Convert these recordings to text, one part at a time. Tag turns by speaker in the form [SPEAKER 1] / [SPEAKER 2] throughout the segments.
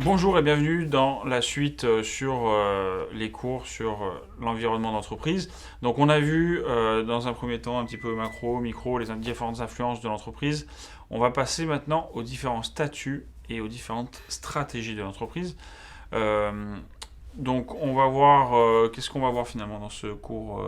[SPEAKER 1] Bonjour et bienvenue dans la suite sur les cours sur l'environnement d'entreprise. Donc on a vu dans un premier temps un petit peu macro, micro, les différentes influences de l'entreprise. On va passer maintenant aux différents statuts et aux différentes stratégies de l'entreprise. Euh, donc on va voir, qu'est-ce qu'on va voir finalement dans ce cours.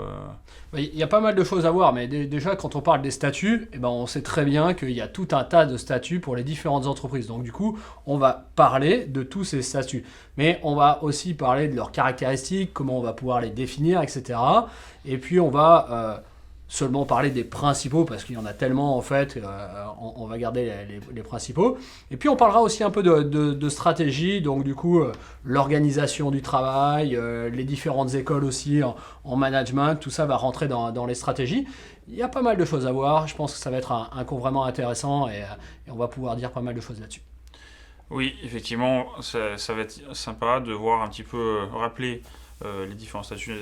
[SPEAKER 2] Il y a pas mal de choses à voir, mais déjà quand on parle des statuts, eh ben, on sait très bien qu'il y a tout un tas de statuts pour les différentes entreprises. Donc du coup, on va parler de tous ces statuts. Mais on va aussi parler de leurs caractéristiques, comment on va pouvoir les définir, etc. Et puis on va seulement parler des principaux, parce qu'il y en a tellement en fait, on va garder les principaux. Et puis on parlera aussi un peu de stratégie, donc du coup l'organisation du travail, les différentes écoles aussi en management, tout ça va rentrer dans les stratégies. Il y a pas mal de choses à voir, je pense que ça va être un cours vraiment intéressant et on va pouvoir dire pas mal de choses là-dessus.
[SPEAKER 1] Oui, effectivement, ça va être sympa de voir un petit peu, rappeler les différents statuts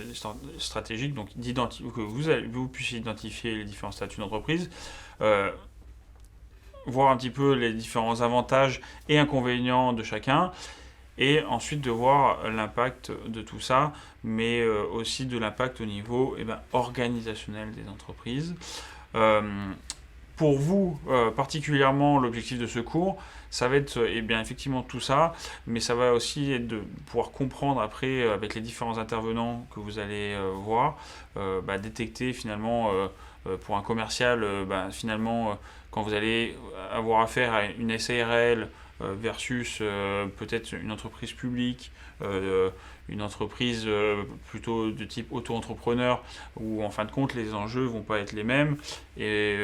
[SPEAKER 1] stratégiques, donc que vous puissiez identifier les différents statuts d'entreprise, euh, voir un petit peu les différents avantages et inconvénients de chacun, et ensuite de voir l'impact de tout ça, mais aussi de l'impact au niveau organisationnel des entreprises. Euh, pour vous, particulièrement, l'objectif de ce cours, ça va être bien effectivement tout ça, mais ça va aussi être de pouvoir comprendre après, avec les différents intervenants que vous allez voir, détecter finalement pour un commercial, finalement, quand vous allez avoir affaire à une SARL versus peut-être une entreprise publique, une entreprise plutôt de type auto-entrepreneur, où en fin de compte les enjeux vont pas être les mêmes. Et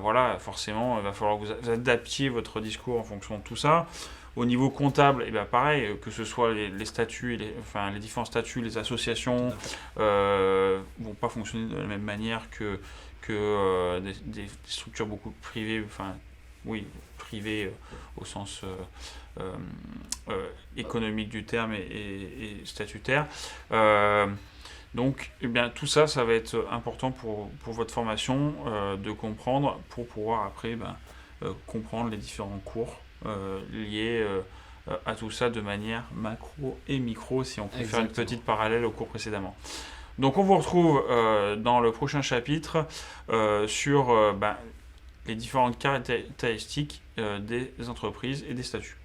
[SPEAKER 1] voilà, forcément, il va falloir que vous adaptiez votre discours en fonction de tout ça. Au niveau comptable, et pareil, que ce soit les statuts, les différents statuts, les associations, vont pas fonctionner de la même manière que des structures beaucoup privées, oui, privées au sens économique du terme et statutaire. Donc, tout ça, ça va être important pour votre formation de comprendre pour pouvoir après comprendre les différents cours liés à tout ça de manière macro et micro, si on peut faire une
[SPEAKER 2] Exactement.
[SPEAKER 1] petite parallèle au cours précédemment. Donc, on vous retrouve dans le prochain chapitre sur les différentes caractéristiques des entreprises et des statuts.